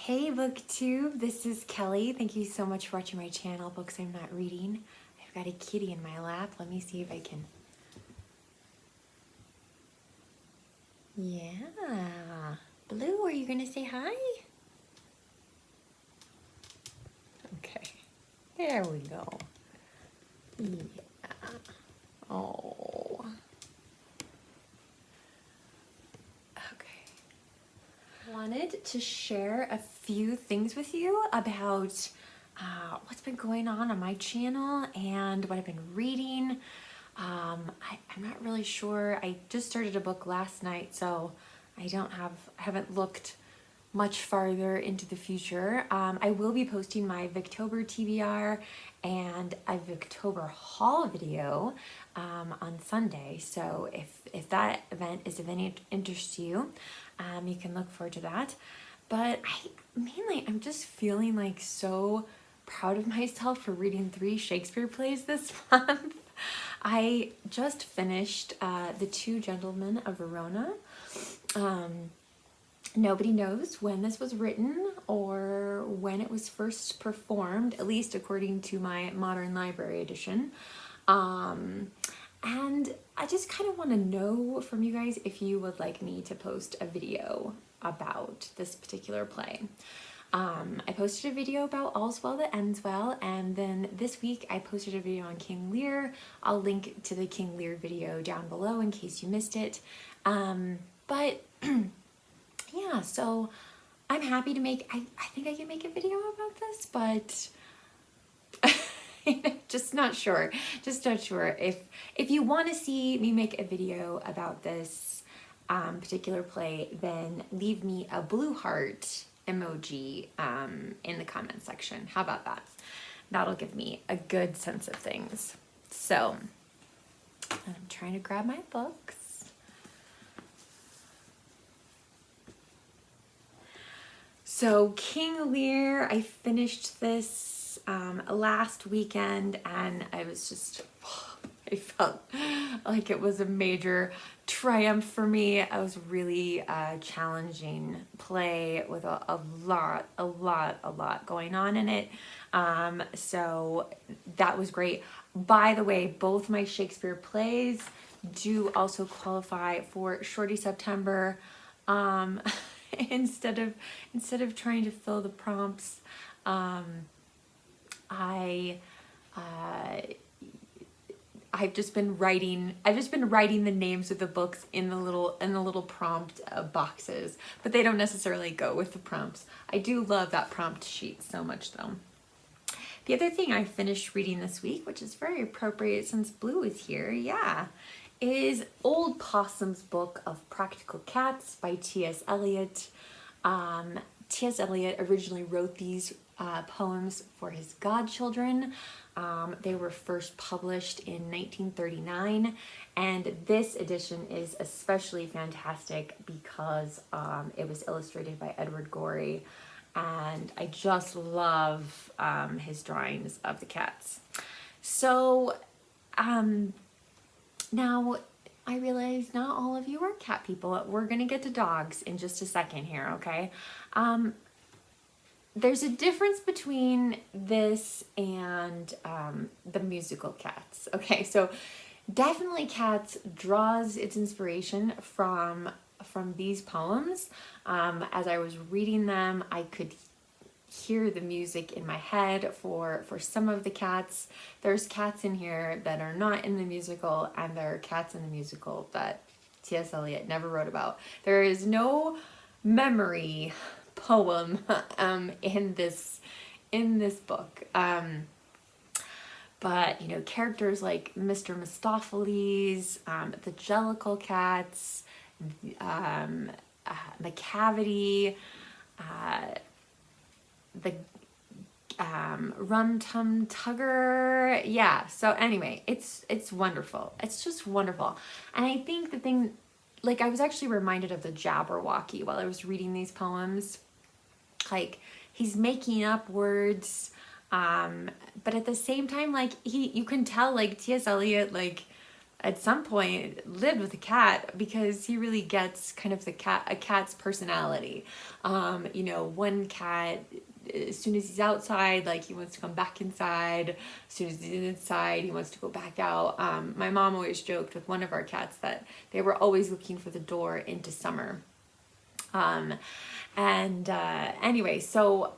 Hey booktube, this is Kelly. Thank you so much for watching my channel, Books I'm Not Reading. I've got a kitty in my lap. Let me see if I can. Yeah. Blue, are you gonna say hi? Okay. There we go. Yeah. Oh. Wanted to share a few things with you about what's been going on my channel and what I've been reading. I'm not really sure. I just started a book last night, so I haven't looked much farther into the future. I will be posting my Victober TBR and a Victober haul video on Sunday. So if that event is of any interest to you, you can look forward to that. But I'm just feeling like so proud of myself for reading 3 Shakespeare plays this month. I just finished The Two Gentlemen of Verona. Nobody knows when this was written or when it was first performed, at least according to my Modern Library edition. And I just kind of want to know from you guys if you would like me to post a video about this particular play. I posted a video about All's Well That Ends Well, and then this week I posted a video on King Lear. I'll link to the King Lear video down below in case you missed it. But yeah, so I'm happy to make, I think I can make a video about this, but just not sure. If you want to see me make a video about this particular play, then leave me a blue heart emoji in the comment section. How about that? That'll give me a good sense of things. So I'm trying to grab my books. So King Lear, I finished this last weekend, and I felt like it was a major triumph for me. It was really a challenging play with a lot going on in it. So that was great. By the way, both my Shakespeare plays do also qualify for Shorty September. Instead of trying to fill the prompts, I've just been writing the names of the books in the little prompt boxes, but they don't necessarily go with the prompts. I do love that prompt sheet so much though. The other thing I finished reading this week, which is very appropriate since Blue is here, is Old Possum's Book of Practical Cats by T.S. Eliot. T.S. Eliot originally wrote these poems for his godchildren. They were first published in 1939, and this edition is especially fantastic because it was illustrated by Edward Gorey, and I just love his drawings of the cats. So now, I realize not all of you are cat people. We're going to get to dogs in just a second here, okay? There's a difference between this and the musical Cats. Okay, so definitely Cats draws its inspiration from these poems. As I was reading them, I could hear the music in my head for some of the cats. There's cats in here that are not in the musical, and there are cats in the musical that T.S. Eliot never wrote about. There is no memory poem in this book. But characters like Mr. Mistopheles, the Jellicle cats, the Cavity, the Rum Tum Tugger. Yeah, so anyway, it's wonderful. It's just wonderful. And I think the thing, I was actually reminded of the Jabberwocky while I was reading these poems. He's making up words, but at the same time, you can tell, T.S. Eliot, at some point lived with a cat because he really gets kind of a cat's personality. You know, one cat, as soon as he's outside, like he wants to come back inside. As soon as he's inside, he wants to go back out. My mom always joked with one of our cats that they were always looking for the door into summer. Anyway, so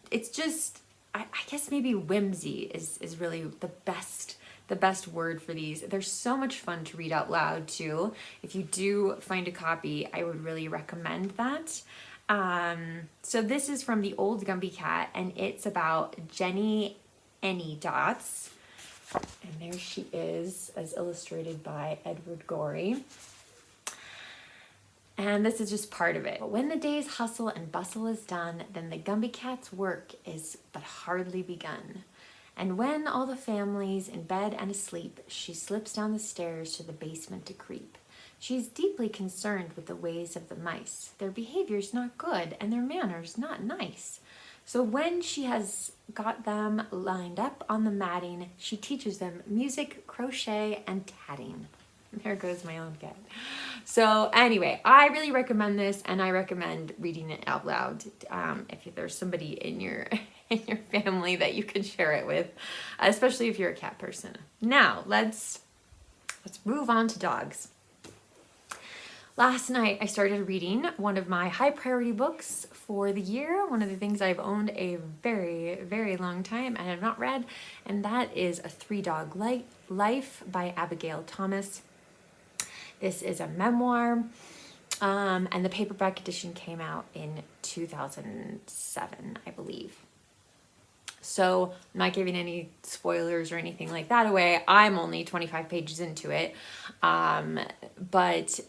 it's just, I guess maybe whimsy is really the best word for these. They're so much fun to read out loud too. If you do find a copy, I would really recommend that. So this is from The Old Gumby Cat, and it's about Jenny Any Dots. And there she is, as illustrated by Edward Gorey. And this is just part of it. But when the day's hustle and bustle is done, then the Gumby Cat's work is but hardly begun. And when all the family's in bed and asleep, she slips down the stairs to the basement to creep. She's deeply concerned with the ways of the mice. Their behavior's not good, and their manners not nice. So when she has got them lined up on the matting, she teaches them music, crochet, and tatting. There goes my own cat. So anyway, I really recommend this, and I recommend reading it out loud. If there's somebody in your family that you can share it with, especially if you're a cat person. Now let's move on to dogs. Last night I started reading one of my high priority books for the year, one of the things I've owned a very, very long time and have not read, and that is A Three Dog Life by Abigail Thomas. This is a memoir, and the paperback edition came out in 2007, I believe. So I'm not giving any spoilers or anything like that away. I'm only 25 pages into it, but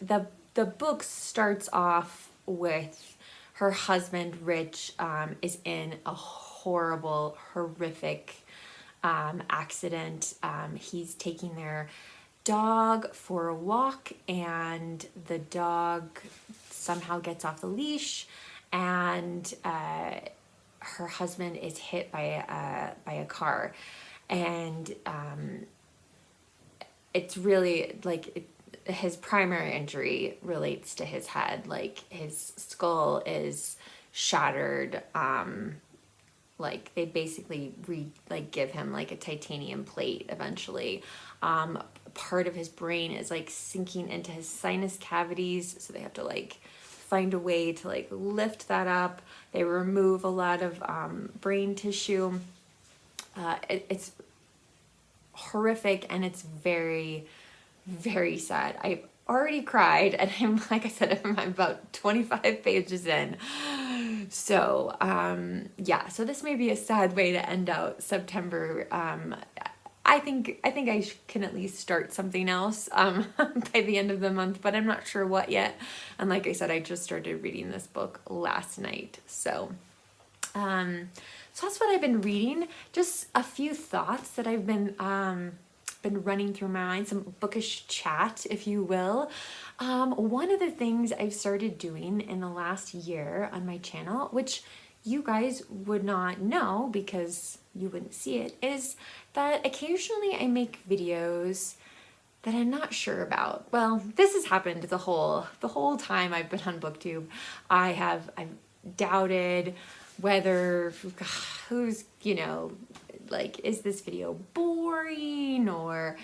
the book starts off with her husband, Rich, is in a horrific accident. He's taking their dog for a walk, and the dog somehow gets off the leash, and her husband is hit by a car, and it's really like his primary injury relates to his head. Like his skull is shattered. Like they basically give him like a titanium plate eventually. Part of his brain is like sinking into his sinus cavities, so they have to like find a way to like lift that up. They remove a lot of brain tissue. It's horrific, and it's very, very sad. I've already cried, and I'm, like I said, I'm about 25 pages in. So yeah, so this may be a sad way to end out September. I think I can at least start something else by the end of the month, but I'm not sure what yet. And like I said, I just started reading this book last night. So that's what I've been reading. Just a few thoughts that I've been running through my mind, some bookish chat, if you will. One of the things I've started doing in the last year on my channel, which you guys would not know because you wouldn't see it, is that occasionally I make videos that I'm not sure about. Well, this has happened the whole time I've been on BookTube. I've doubted whether who's, like, is this video boring or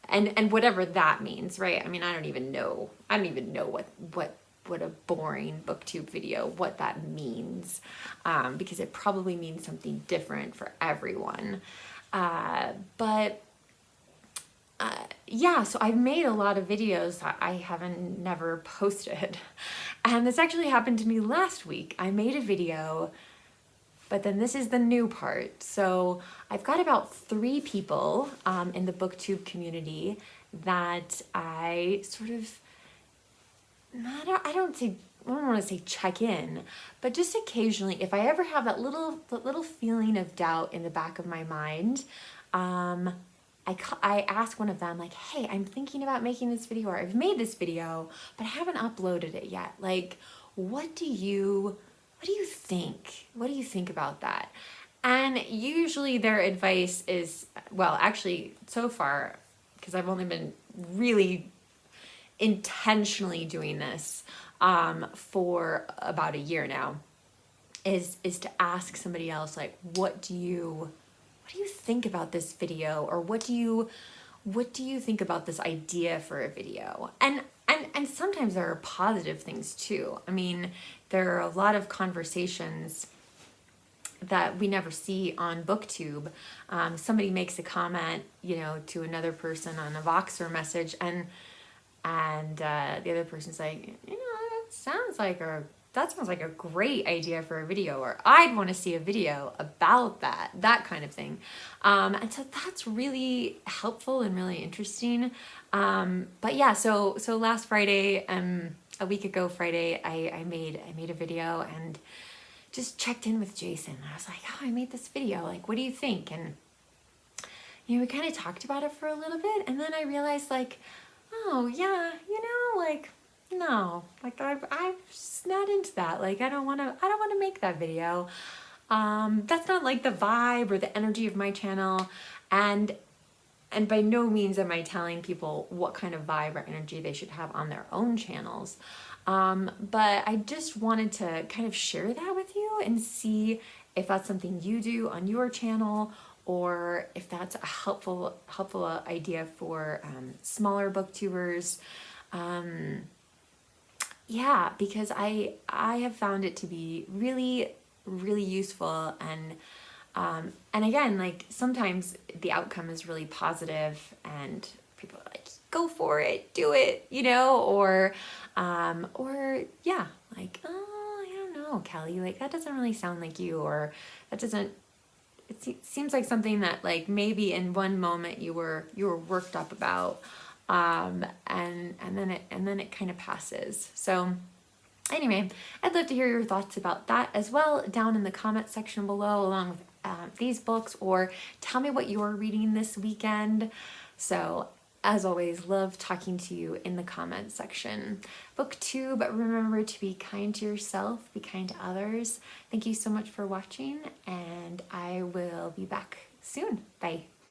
and whatever that means, right? I mean, I don't even know what a boring BookTube video, what that means, because it probably means something different for everyone. Yeah, so I've made a lot of videos that I haven't never posted. And this actually happened to me last week. I made a video, but then this is the new part. So I've got about 3 people in the BookTube community that I sort of, I don't want to say check in, but just occasionally, if I ever have that little feeling of doubt in the back of my mind, I ask one of them, like, hey, I'm thinking about making this video, or I've made this video, but I haven't uploaded it yet. Like, what do you think? What do you think about that? And usually their advice is, well, actually, so far, because I've only been really intentionally doing this for about a year now, is to ask somebody else, like, what do you think about this video, or what do you think about this idea for a video? And sometimes there are positive things too. I mean, there are a lot of conversations that we never see on BookTube. Somebody makes a comment, you know, to another person on a Voxer message, and the other person's like, you know, that sounds like a great idea for a video, or I'd want to see a video about that kind of thing. And so that's really helpful and really interesting. But yeah, so last Friday, a week ago Friday, I made a video and just checked in with Jason. I was like, oh, I made this video. Like, what do you think? And, you know, we kind of talked about it for a little bit, and then I realized, like, oh yeah, you know, like, no, like I'm just not into that. Like, I don't want to make that video. That's not like the vibe or the energy of my channel. And by no means am I telling people what kind of vibe or energy they should have on their own channels. But I just wanted to kind of share that with you and see if that's something you do on your channel, or if that's a helpful idea for smaller booktubers. Yeah, because I have found it to be really, really useful, and again, like, sometimes the outcome is really positive and people are like, go for it, do it, you know, or yeah, like, oh, I don't know, Kelly, like, that doesn't really sound like you, or that doesn't, it seems like something that, like, maybe in one moment you were worked up about, and then it kind of passes. So anyway, I'd love to hear your thoughts about that as well down in the comment section below, along with these books, or tell me what you're reading this weekend. So as always, love talking to you in the comment section. BookTube, remember to be kind to yourself, be kind to others. Thank you so much for watching, and I will be back soon. Bye.